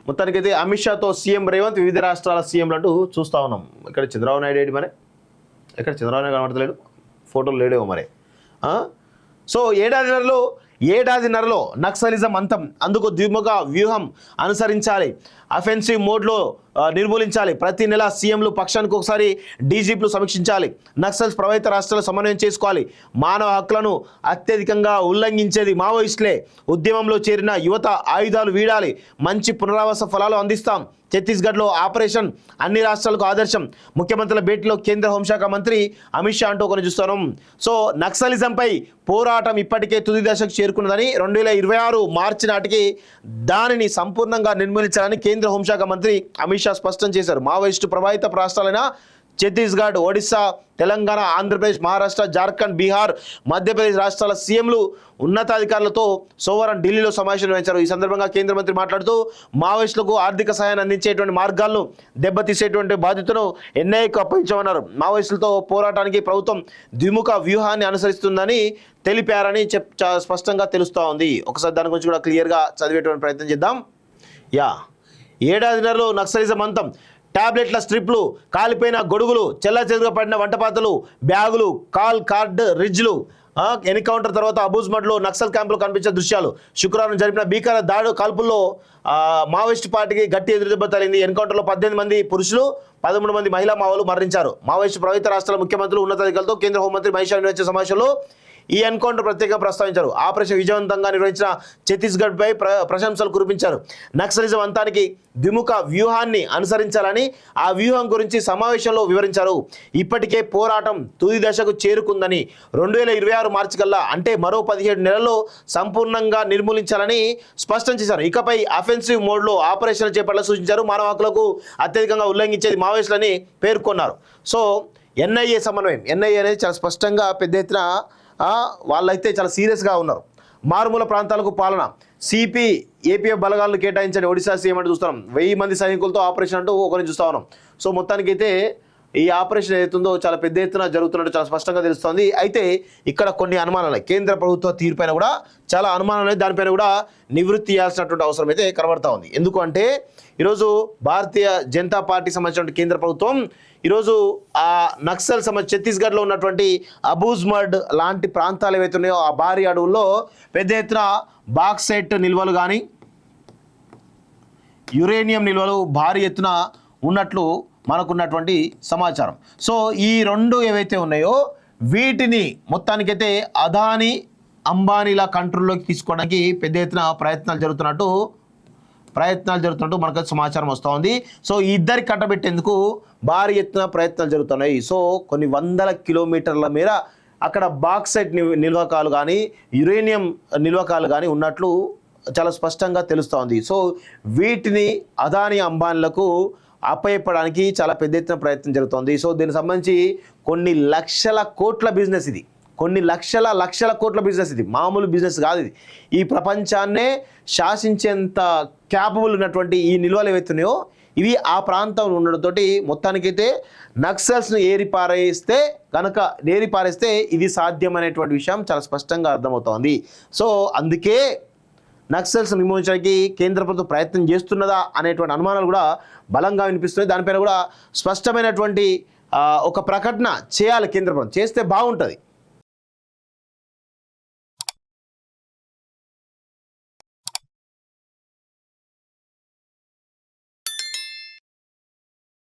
మొత్తానికైతే అమిత్ షాతో సీఎం రేవంత్ వివిధ రాష్ట్రాల సీఎంలు అంటూ చూస్తూ ఉన్నాం. ఇక్కడ చంద్రబాబు నాయుడు ఏంటి మరి, ఇక్కడ చంద్రబాబు నాయుడు కనబడతలేడు, ఫోటోలు లేడేమో మరి. సో ఏడాదిన్నరలో నక్సలిజం అంతం, అందుకు ద్విముఖ వ్యూహం అనుసరించాలి, అఫెన్సివ్ మోడ్లో నిర్మూలించాలి, ప్రతి నెల సీఎంలు పక్షానికి ఒకసారి డీజీపీలు సమీక్షించాలి, నక్సల్స్ ప్రభావిత రాష్ట్రాలు సమన్వయం చేసుకోవాలి, మానవ హక్కులను అత్యధికంగా ఉల్లంఘించేది మావోయిస్టులే, ఉద్యమంలో చేరిన యువత ఆయుధాలు వీడాలి, మంచి పునరావాస ఫలాలు అందిస్తాం, ఛత్తీస్గఢ్లో ఆపరేషన్ అన్ని రాష్ట్రాలకు ఆదర్శం, ముఖ్యమంత్రుల భేటీలో కేంద్ర హోంశాఖ మంత్రి అమిత్ షా అంటూ కొన్ని చూస్తున్నాం. సో నక్సలిజంపై పోరాటం ఇప్పటికే తుది దశకు చేరుకున్నదని 2026 మార్చి నాటికి దానిని సంపూర్ణంగా నిర్మూలించాలని కేంద్ర హోంశాఖ మంత్రి అమిత్ షా స్పష్టం చేశారు. మావోయిస్టు ప్రభావిత రాష్ట్రాలైన ఛత్తీస్గఢ్, ఒడిశా, తెలంగాణ, ఆంధ్రప్రదేశ్, మహారాష్ట్ర, జార్ఖండ్, బీహార్, మధ్యప్రదేశ్ రాష్ట్రాల సీఎంలు ఉన్నతాధికారులతో సోమవారం ఢిల్లీలో సమావేశం నిర్వహించారు. ఈ సందర్భంగా కేంద్ర మంత్రి మాట్లాడుతూ మావోయిస్టులకు ఆర్థిక సహాయాన్ని అందించేటువంటి మార్గాలను దెబ్బతీసేటువంటి బాధ్యతను ఎన్ఐఏకు అప్పగించామన్నారు. మావోయిస్టులతో పోరాటానికి ప్రభుత్వం ద్విముఖ వ్యూహాన్ని అనుసరిస్తుందని తెలిపారని స్పష్టంగా తెలుస్తూ ఉంది. ఒకసారి దాని గురించి కూడా క్లియర్గా చదివేటువంటి ప్రయత్నం చేద్దాం. ఏడాదిన్నరలో నక్సలిజం అంతం, టాబ్లెట్ల స్ట్రిప్లు, కాలిపోయిన గొడుగులు, చెల్లాచెదురుగా పడిన వంటపాత్రలు, బ్యాగులు, కార్డ్ రిజ్లు, ఎన్కౌంటర్ తర్వాత అబూజ్మడ్లో నక్సల్ క్యాంపులు కనిపించే దృశ్యాలు, శుక్రవారం జరిపిన భీకర కాల్పుల్లో మావోయిస్టు పార్టీకి గట్టి ఎదురుదెబ్బ తగిలింది. ఎన్కౌంటర్లో 18 మంది పురుషులు, 13 మంది మహిళా మావోలు మరణించారు. మావోయిస్టు ప్రభావిత రాష్ట్రాల ముఖ్యమంత్రులు, ఉన్నతాధికారులతో కేంద్ర హోంమంత్రి మహేష్ నిర్వహించిన సమావేశంలో ఈ ఎన్కౌంటర్ ప్రత్యేకంగా ప్రస్తావించారు. ఆపరేషన్ విజయవంతంగా నిర్వహించిన ఛత్తీస్గఢ్పై ప్రశంసలు కురిపించారు. నక్సలిజం అంతానికి ద్విముఖ వ్యూహాన్ని అనుసరించాలని ఆ వ్యూహం గురించి సమావేశంలో వివరించారు. ఇప్పటికే పోరాటం తుది దశకు చేరుకుందని, 2026 మార్చి కల్లా అంటే మరో 17 నెలల్లో సంపూర్ణంగా నిర్మూలించాలని స్పష్టం చేశారు. ఇకపై అఫెన్సివ్ మోడ్లో ఆపరేషన్లు చేపట్టాలని సూచించారు. మానవ హక్కులకు అత్యధికంగా ఉల్లంఘించేది మావోయిస్టులని పేర్కొన్నారు. సో ఎన్ఐఏ సమన్వయం, ఎన్ఐఏ అనేది చాలా స్పష్టంగా పెద్ద ఎత్తున వాళ్ళైతే చాలా సీరియస్గా ఉన్నారు. మారుమూల ప్రాంతాలకు పాలన, సిపి ఏపీఎఫ్ బలగాలను కేటాయించని ఒడిశా సీఎం అంటే చూస్తున్నాం. 1000 మంది సైనికులతో ఆపరేషన్ అంటూ ఒకరిని చూస్తూ ఉన్నాం. సో మొత్తానికైతే ఈ ఆపరేషన్ ఏదైతుందో చాలా పెద్ద ఎత్తున జరుగుతున్నట్టు చాలా స్పష్టంగా తెలుస్తోంది. అయితే ఇక్కడ కొన్ని అనుమానాలు, కేంద్ర ప్రభుత్వ తీరుపైన కూడా చాలా అనుమానాలు, దానిపైన కూడా నివృత్తి చేయాల్సినటువంటి అవసరం అయితే కనబడతా ఉంది. ఎందుకంటే ఈరోజు భారతీయ జనతా పార్టీ సంబంధించిన కేంద్ర ప్రభుత్వం ఈరోజు ఆ నక్సల్ ఛత్తీస్గఢ్లో ఉన్నటువంటి అబూజ్మడ్ లాంటి ప్రాంతాలు ఏవైతే ఉన్నాయో ఆ భారీ అడవుల్లో పెద్ద ఎత్తున బాక్సైట్ నిల్వలు కానీ యురేనియం నిల్వలు భారీ ఎత్తున ఉన్నట్లు మనకున్నటువంటి సమాచారం. సో ఈ రెండు ఏవైతే ఉన్నాయో వీటిని మొత్తానికైతే అదానీ అంబానీల కంట్రోల్లోకి తీసుకోవడానికి పెద్ద ఎత్తున ప్రయత్నాలు జరుగుతున్నట్టు మనకు సమాచారం వస్తూ ఉంది. సో ఇద్దరి కట్టబెట్టేందుకు భారీ ఎత్తున ప్రయత్నాలు జరుగుతున్నాయి. సో కొన్ని వందల కిలోమీటర్ల మేర అక్కడ బాక్సైట్ నిల్వకాలు కానీ యురేనియం నిల్వకాలు కానీ ఉన్నట్లు చాలా స్పష్టంగా తెలుస్తోంది. సో వీటిని అదానీ అంబానీలకు అప్పచెప్పడానికి చాలా పెద్ద ఎత్తున ప్రయత్నం జరుగుతోంది. సో దీనికి సంబంధించి కొన్ని లక్షల కోట్ల బిజినెస్ ఇది, కొన్ని లక్షల కోట్ల బిజినెస్ ఇది, మామూలు బిజినెస్ కాదు ఇది. ఈ ప్రపంచాన్నే శాసించేంత క్యాపబుల్ ఉన్నటువంటి ఈ నిల్వలు ఏవైతున్నాయో ఇవి ఆ ప్రాంతంలో ఉండడంతో మొత్తానికైతే నక్సల్స్ను ఏరిపారేస్తే ఇది సాధ్యమనేటువంటి విషయం చాలా స్పష్టంగా అర్థమవుతోంది. సో అందుకే నక్సల్స్ నిర్మూలించడానికి కేంద్ర ప్రభుత్వం ప్రయత్నం చేస్తున్నదా అనేటువంటి అనుమానాలు కూడా బలంగా వినిపిస్తున్నాయి. దానిపైన కూడా స్పష్టమైనటువంటి ఒక ప్రకటన చేయాలి కేంద్ర ప్రభుత్వం, చేస్తే బాగుంటుంది.